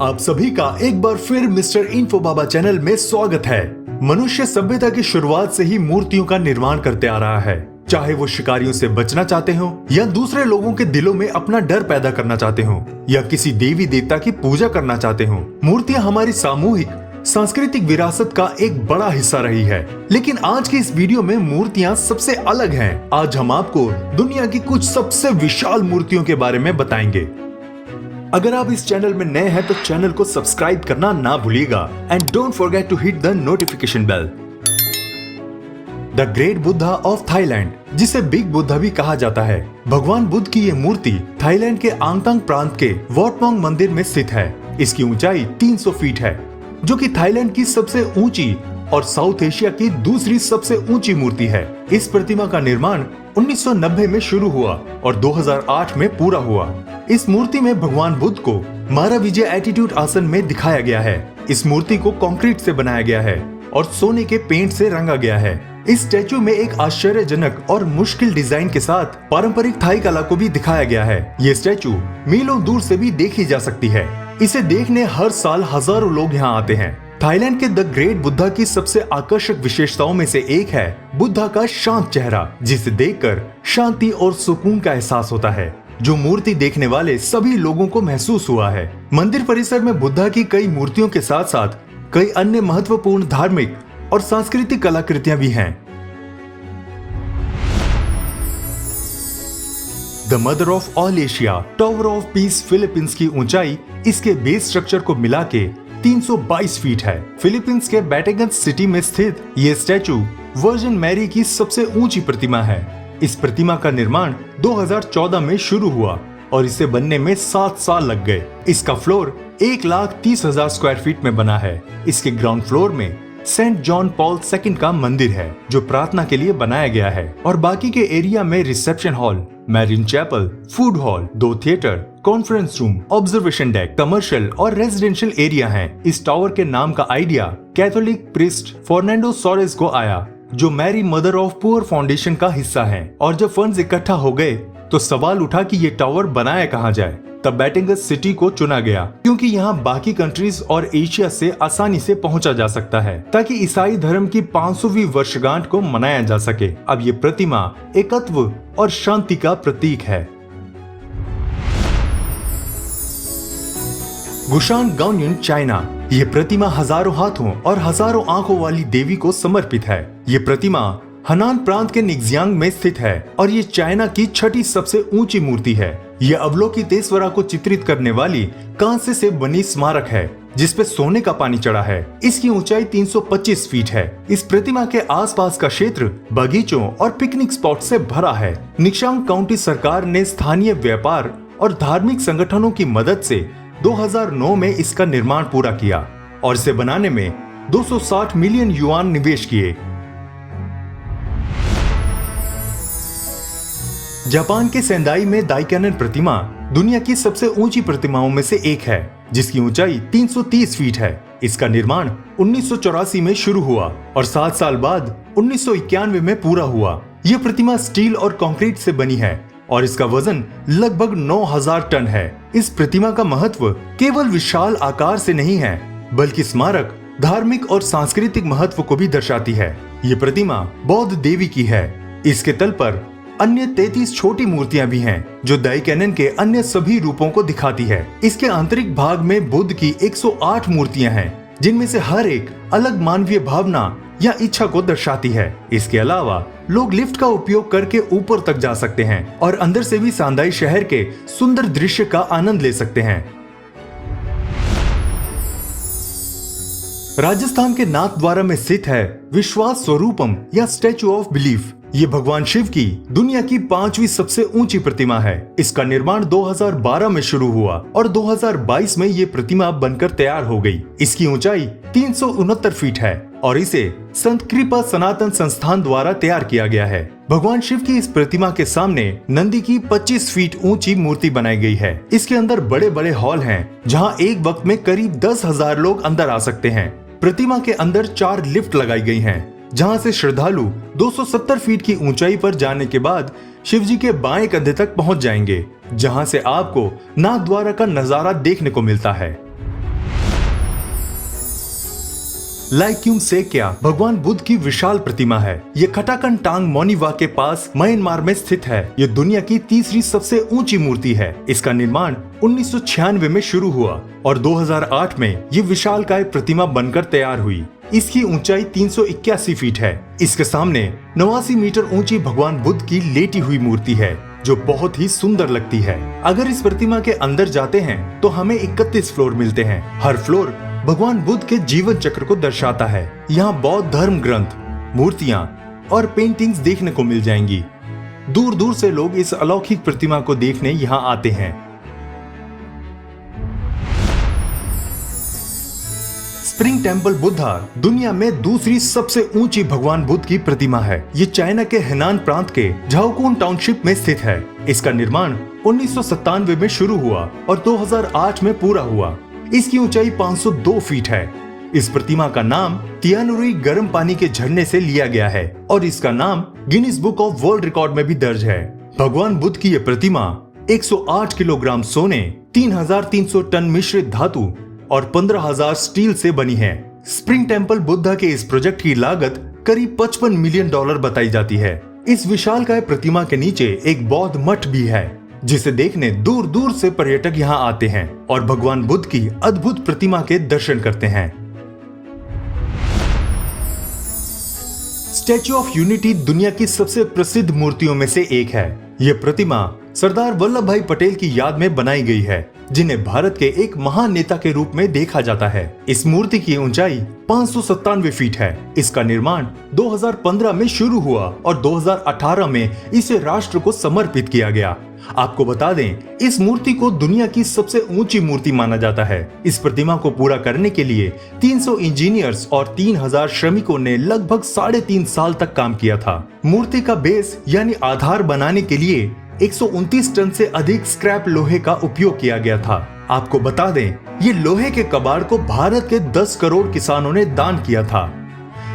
आप सभी का एक बार फिर मिस्टर इन्फो बाबा चैनल में स्वागत है। मनुष्य सभ्यता की शुरुआत से ही मूर्तियों का निर्माण करते आ रहा है, चाहे वो शिकारियों से बचना चाहते हो या दूसरे लोगों के दिलों में अपना डर पैदा करना चाहते हो या किसी देवी देवता की पूजा करना चाहते हो। मूर्तियां हमारी सामूहिक सांस्कृतिक विरासत का एक बड़ा हिस्सा रही है, लेकिन आज के इस वीडियो में मूर्तियां सबसे अलग हैं। आज हम आपको दुनिया की कुछ सबसे विशाल मूर्तियों के बारे में बताएंगे। अगर आप इस चैनल में नए हैं तो चैनल को सब्सक्राइब करना ना भूलिएगा and don't forget to hit the notification bell. The great Buddha of Thailand, जिसे बिग बुद्धा भी कहा जाता है, भगवान बुद्ध की ये मूर्ति थाईलैंड के आंगतांग प्रांत के वॉटमोंग मंदिर में स्थित है। इसकी ऊंचाई 300 फीट है, जो कि थाईलैंड की सबसे ऊंची और साउथ एशिया की दूसरी सबसे ऊंची मूर्ति है। इस प्रतिमा का निर्माण 1990 में शुरू हुआ और 2008 में पूरा हुआ। इस मूर्ति में भगवान बुद्ध को मारा विजय एटीट्यूड आसन में दिखाया गया है। इस मूर्ति को कंक्रीट से बनाया गया है और सोने के पेंट से रंगा गया है। इस स्टैचू में एक आश्चर्यजनक और मुश्किल डिजाइन के साथ पारंपरिक थाई कला को भी दिखाया गया है। ये स्टैचू मीलों दूर से भी देखी जा सकती है। इसे देखने हर साल हजारों लोग यहाँ आते हैं। थाईलैंड के द ग्रेट बुद्धा की सबसे आकर्षक विशेषताओं में से एक है बुद्धा का शांत चेहरा, जिसे देखकर शांति और सुकून का एहसास होता है, जो मूर्ति देखने वाले सभी लोगों को महसूस हुआ है। मंदिर परिसर में बुद्धा की कई मूर्तियों के साथ साथ कई अन्य महत्वपूर्ण धार्मिक और सांस्कृतिक कलाकृतियां भी हैं। The mother of all Asia, tower of peace Philippines की ऊंचाई इसके बेस स्ट्रक्चर को मिला के 322 फीट है। फिलीपींस के बैटेगन सिटी में स्थित ये स्टैचू वर्जिन मैरी की सबसे ऊंची प्रतिमा है। इस प्रतिमा का निर्माण 2014 में शुरू हुआ और इसे बनने में 7 साल लग गए। इसका फ्लोर 1,30,000 स्क्वायर फीट में बना है। इसके ग्राउंड फ्लोर में सेंट जॉन पॉल II का मंदिर है, जो प्रार्थना के लिए बनाया गया है, और बाकी के एरिया में reception hall, marine chapel, food hall, 2 theatre, conference room, observation deck, commercial और रेजिडेंशियल एरिया हैं। इस टावर के नाम का idea Catholic priest Fernando Soares को आया, जो Mary Mother of Poor Foundation का हिस्सा है। और जब फंड्स इकट्ठा हो गए तो सवाल उठा कि ये टावर बनाया कहाँ जाए। तब बैटिंगस सिटी को चुना गया, क्योंकि यहाँ बाकी कंट्रीज और एशिया से आसानी से पहुंचा जा सकता है, ताकि ईसाई धर्म की 500वीं वर्षगांठ को मनाया जा सके। अब ये प्रतिमा एकत्व और शांति का प्रतीक है। गुशान गाओनिन, चाइना। ये प्रतिमा हजारों हाथों और हजारों आंखों वाली देवी को समर्पित है। ये प्रतिमा हनान प्रांत के निग्जियांग में स्थित है और ये चाइना की 6ठी सबसे ऊंची मूर्ति है। यह अवलोकितेश्वरा को चित्रित करने वाली कांसे से बनी स्मारक है, जिसपे सोने का पानी चढ़ा है। इसकी ऊंचाई 325 फीट है। इस प्रतिमा के आसपास का क्षेत्र बगीचों और पिकनिक स्पॉट से भरा है। निक्शांग काउंटी सरकार ने स्थानीय व्यापार और धार्मिक संगठनों की मदद से 2009 में इसका निर्माण पूरा किया और इसे बनाने में 260 मिलियन युआन निवेश किए। जापान के सेंदाई में दाइक्यानन प्रतिमा दुनिया की सबसे ऊंची प्रतिमाओं में से एक है, जिसकी ऊंचाई 330 फीट है। इसका निर्माण 1984 में शुरू हुआ और 7 साल बाद 1991 में पूरा हुआ। यह प्रतिमा स्टील और कंक्रीट से बनी है और इसका वजन लगभग 9000 टन है। इस प्रतिमा का महत्व केवल विशाल आकार से नहीं है, बल्कि स्मारक, धार्मिक और सांस्कृतिक महत्व को भी दर्शाती है। ये प्रतिमा बौद्ध देवी की है। इसके तल पर अन्य 33 छोटी मूर्तियां भी हैं, जो दाइक्यानन के अन्य सभी रूपों को दिखाती है। इसके आंतरिक भाग में बुद्ध की 108 मूर्तियां हैं, जिनमें से हर एक अलग मानवीय भावना या इच्छा को दर्शाती है। इसके अलावा लोग लिफ्ट का उपयोग करके ऊपर तक जा सकते हैं और अंदर से भी सांदाई शहर के सुंदर दृश्य का आनंद ले सकते हैं। राजस्थान के नाथद्वारा में स्थित है विश्वास स्वरूपम या स्टैचू ऑफ बिलीफ। ये भगवान शिव की दुनिया की 5वीं सबसे ऊंची प्रतिमा है। इसका निर्माण 2012 में शुरू हुआ और 2022 में ये प्रतिमा बनकर तैयार हो गई। इसकी ऊंचाई 369 फीट है और इसे संत कृपा सनातन संस्थान द्वारा तैयार किया गया है। भगवान शिव की इस प्रतिमा के सामने नंदी की 25 फीट ऊंची मूर्ति बनाई गई है। इसके अंदर बड़े बड़े हॉल हैं, जहां एक वक्त में करीब 10,000 लोग अंदर आ सकते हैं। प्रतिमा के अंदर 4 लिफ्ट लगाई गई हैं, जहां से श्रद्धालु 270 फीट की ऊंचाई पर जाने के बाद शिवजी के बाएं कंधे तक पहुंच जाएंगे, जहां से आपको नाथद्वारा का नजारा देखने को मिलता है। लाइक्यूम सेक्या भगवान बुद्ध की विशाल प्रतिमा है। ये खटाकंटांग मोनिवा के पास म्यांमार में स्थित है। ये दुनिया की तीसरी सबसे ऊंची मूर्ति है। इसका निर्माण 1996 में शुरू हुआ और 2008 में ये विशालकाय प्रतिमा बनकर तैयार हुई। इसकी ऊंचाई 381 फीट है। इसके सामने 89 मीटर ऊंची भगवान बुद्ध की लेटी हुई मूर्ति है जो बहुत ही सुंदर लगती है। अगर इस प्रतिमा के अंदर जाते हैं तो हमें 31 फ्लोर मिलते हैं। हर फ्लोर भगवान बुद्ध के जीवन चक्र को दर्शाता है। यहाँ बौद्ध धर्म ग्रंथ, मूर्तियाँ और पेंटिंग्स देखने को मिल जाएंगी। दूर दूर से लोग इस अलौकिक प्रतिमा को देखने यहाँ आते हैं। स्प्रिंग टेम्पल बुद्धा दुनिया में दूसरी सबसे ऊंची भगवान बुद्ध की प्रतिमा है। ये चाइना के हेनान प्रांत के झाओकुन टाउनशिप में स्थित है। इसका निर्माण 1997 में शुरू हुआ और 2008 में पूरा हुआ। इसकी ऊंचाई 502 फीट है। इस प्रतिमा का नाम तियानुरी गर्म पानी के झरने से लिया गया है और इसका नाम Guinness book of world record में भी दर्ज है। भगवान बुद्ध की यह प्रतिमा 108 किलोग्राम सोने, 3300 टन मिश्रित धातु और 15,000 स्टील से बनी है। स्प्रिंग टेम्पल बुद्धा के इस प्रोजेक्ट की लागत करीब $55 मिलियन बताई जाती है। इस विशालकाय प्रतिमा के नीचे एक बौद्ध मठ भी है जिसे देखने दूर दूर से पर्यटक यहाँ आते हैं और भगवान बुद्ध की अद्भुत प्रतिमा के दर्शन करते हैं। स्टैच्यू ऑफ यूनिटी दुनिया की सबसे प्रसिद्ध मूर्तियों में से एक है। यह प्रतिमा सरदार वल्लभ भाई पटेल की याद में बनाई गई है, जिन्हें भारत के एक महान नेता के रूप में देखा जाता है। इस मूर्ति की ऊंचाई 597 फीट है। इसका निर्माण 2015 में शुरू हुआ और 2018 में इसे राष्ट्र को समर्पित किया गया। आपको बता दें, इस मूर्ति को दुनिया की सबसे ऊंची मूर्ति माना जाता है। इस प्रतिमा को पूरा करने के लिए 300 इंजीनियर्स और 3000 श्रमिकों ने लगभग 3.5 साल तक काम किया था। मूर्ति का बेस यानी आधार बनाने के लिए 129 टन से अधिक स्क्रैप लोहे का उपयोग किया गया था। आपको बता दें, ये लोहे के कबाड़ को भारत के 10 करोड़ किसानों ने दान किया था।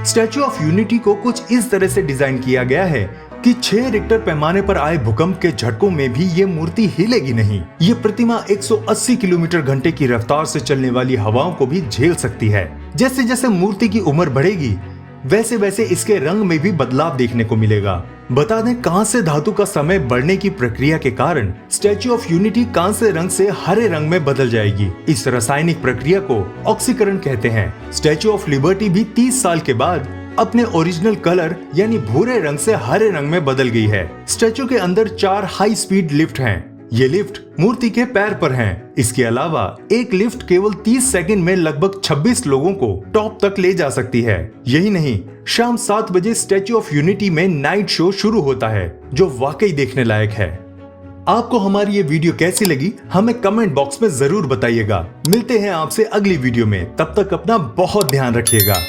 स्टैच्यू ऑफ यूनिटी को कुछ इस तरह से डिजाइन किया गया है कि 6 रिक्टर पैमाने पर आए भूकंप के झटकों में भी ये मूर्ति हिलेगी नहीं। ये प्रतिमा 180 किलोमीटर घंटे की रफ्तार से चलने वाली हवाओं को भी झेल सकती है। जैसे जैसे मूर्ति की उम्र बढ़ेगी वैसे वैसे इसके रंग में भी बदलाव देखने को मिलेगा। बता दें, कांस्य धातु का समय बढ़ने की प्रक्रिया के कारण स्टैच्यू ऑफ यूनिटी कांस्य रंग से हरे रंग में बदल जाएगी। इस रासायनिक प्रक्रिया को ऑक्सीकरण कहते हैं। स्टैच्यू ऑफ लिबर्टी भी 30 साल के बाद अपने ओरिजिनल कलर यानी भूरे रंग से हरे रंग में बदल गई है। स्टैच्यू के अंदर 4 हाई स्पीड लिफ्ट हैं। ये लिफ्ट मूर्ति के पैर पर हैं। इसके अलावा एक लिफ्ट केवल 30 सेकंड में लगभग 26 लोगों को टॉप तक ले जा सकती है। यही नहीं, शाम 7 बजे स्टैच्यू ऑफ यूनिटी में नाइट शो शुरू होता है जो वाकई देखने लायक है। आपको हमारी ये वीडियो कैसी लगी हमें कमेंट बॉक्स में जरूर बताइएगा। मिलते हैं आपसे अगली वीडियो में, तब तक अपना बहुत ध्यान रखिएगा।